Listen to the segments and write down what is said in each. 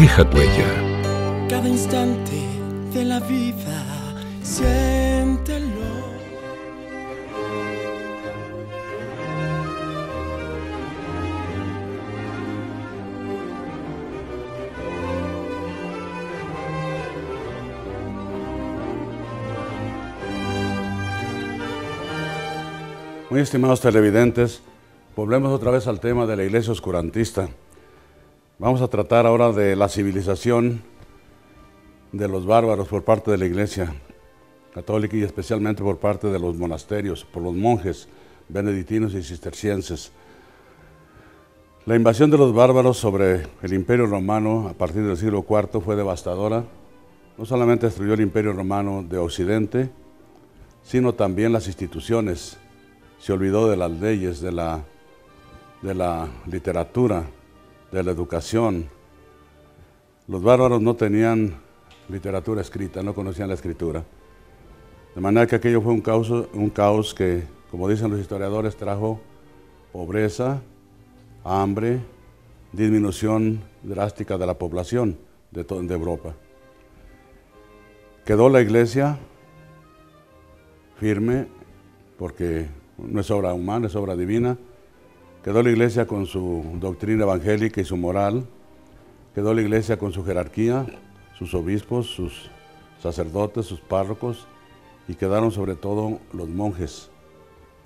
deja huella. Cada instante de la vida, siéntelo. Muy estimados televidentes, volvemos otra vez al tema de la iglesia oscurantista. Vamos a tratar ahora de la civilización de los bárbaros por parte de la iglesia católica y especialmente por parte de los monasterios, por los monjes benedictinos y cistercienses. La invasión de los bárbaros sobre el Imperio Romano a partir del siglo IV fue devastadora. No solamente destruyó el Imperio Romano de Occidente, sino también las instituciones. Se olvidó de las leyes, de la literatura, de la educación. Los bárbaros no tenían literatura escrita, no conocían la escritura. De manera que aquello fue un caos que, como dicen los historiadores, trajo pobreza, hambre, disminución drástica de la población de Europa. Quedó la iglesia firme, porque no es obra humana, es obra divina. Quedó la iglesia con su doctrina evangélica y su moral. Quedó la iglesia con su jerarquía, sus obispos, sus sacerdotes, sus párrocos, y quedaron sobre todo los monjes,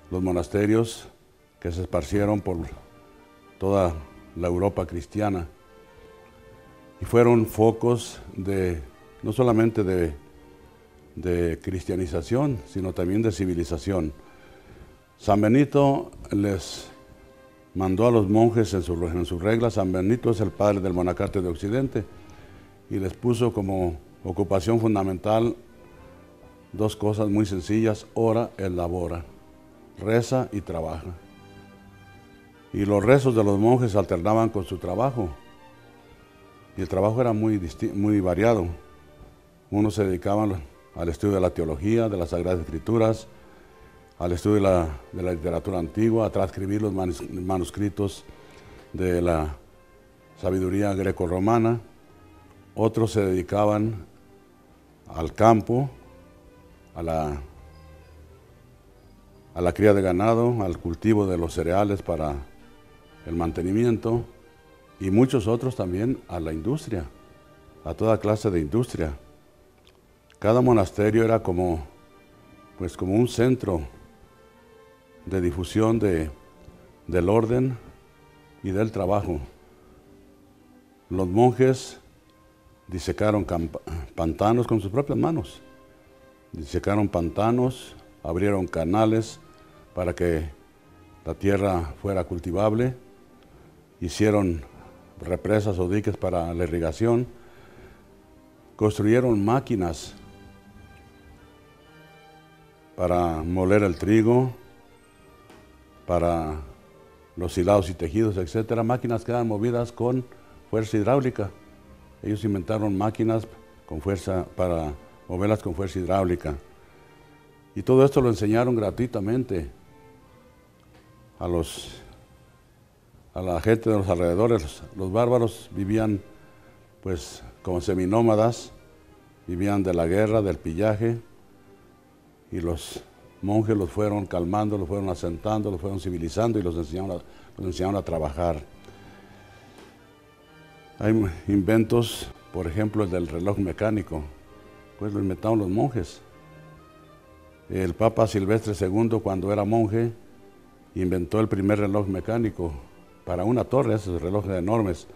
los monasterios que se esparcieron por toda la Europa cristiana. Y fueron focos no solamente de cristianización, sino también de civilización. San Benito les mandó a los monjes en sus reglas. San Benito es el padre del monacato de Occidente y les puso como ocupación fundamental dos cosas muy sencillas: ora et labora, reza y trabaja. Y los rezos de los monjes alternaban con su trabajo, y el trabajo era muy variado. Unos se dedicaban al estudio de la teología, de las Sagradas Escrituras, al estudio de la literatura antigua, a transcribir los manuscritos de la sabiduría greco-romana. Otros se dedicaban al campo, a la cría de ganado, al cultivo de los cereales para el mantenimiento, y muchos otros también a la industria, a toda clase de industria. Cada monasterio era como un centro de difusión del orden y del trabajo. Los monjes disecaron pantanos con sus propias manos. Disecaron pantanos, abrieron canales para que la tierra fuera cultivable, hicieron represas o diques para la irrigación, construyeron máquinas para moler el trigo, para los hilados y tejidos, etcétera, máquinas que eran movidas con fuerza hidráulica. Ellos inventaron máquinas con fuerza para moverlas con fuerza hidráulica. Y todo esto lo enseñaron gratuitamente a la gente de los alrededores. Los bárbaros vivían pues como seminómadas, vivían de la guerra, del pillaje, y los monjes los fueron calmando, los fueron asentando, los fueron civilizando y los enseñaron a trabajar. Hay inventos, por ejemplo, el del reloj mecánico, pues lo inventaron los monjes. El Papa Silvestre II, cuando era monje, inventó el primer reloj mecánico para una torre, esos relojes enormes,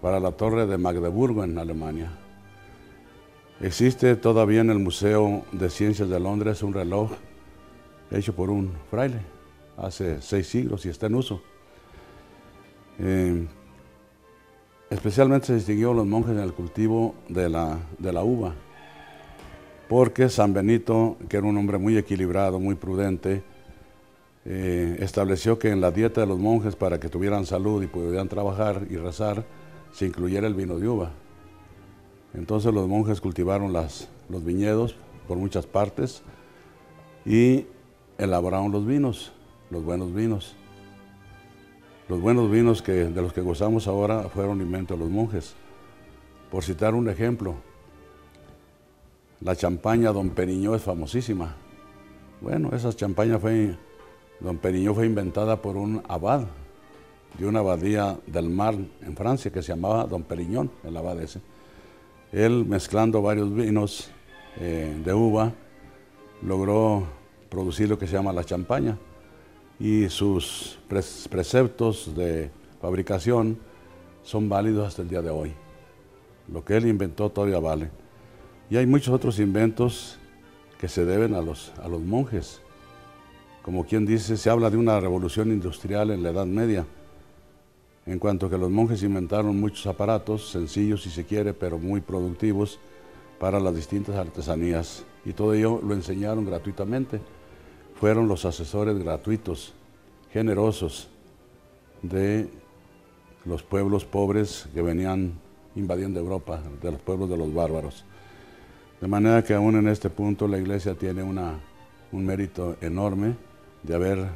para la torre de Magdeburgo en Alemania. Existe todavía en el Museo de Ciencias de Londres un reloj hecho por un fraile hace 6 siglos y está en uso. Especialmente se distinguió a los monjes en el cultivo de la uva, porque San Benito, que era un hombre muy equilibrado, muy prudente, estableció que en la dieta de los monjes, para que tuvieran salud y pudieran trabajar y rezar, se incluyera el vino de uva. Entonces los monjes cultivaron los viñedos por muchas partes y elaboraron los vinos, los buenos vinos. Los buenos vinos de los que gozamos ahora fueron invento de los monjes. Por citar un ejemplo, la champaña Don Periñó es famosísima. Bueno, esa champaña Don Periñó fue inventada por un abad de una abadía del Mar en Francia que se llamaba Don Periñón, el abad ese. Él, mezclando varios vinos de uva, logró producir lo que se llama la champaña, y sus preceptos de fabricación son válidos hasta el día de hoy. Lo que él inventó todavía vale. Y hay muchos otros inventos que se deben a los monjes. Como quien dice, se habla de una revolución industrial en la Edad Media, en cuanto que los monjes inventaron muchos aparatos, sencillos si se quiere, pero muy productivos para las distintas artesanías. Y todo ello lo enseñaron gratuitamente. Fueron los asesores gratuitos, generosos, de los pueblos pobres que venían invadiendo Europa, de los pueblos de los bárbaros. De manera que aún en este punto la Iglesia tiene un mérito enorme de haber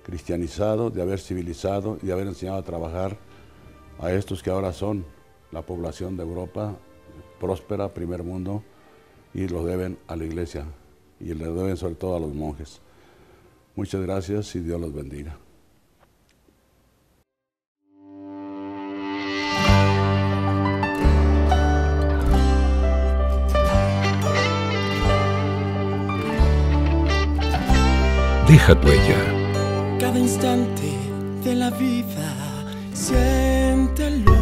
cristianizado, de haber civilizado y de haber enseñado a trabajar a estos que ahora son la población de Europa próspera, primer mundo, y lo deben a la Iglesia, y le deben sobre todo a los monjes. Muchas gracias y Dios los bendiga. Deja tu huella. Cada instante de la vida, siéntelo.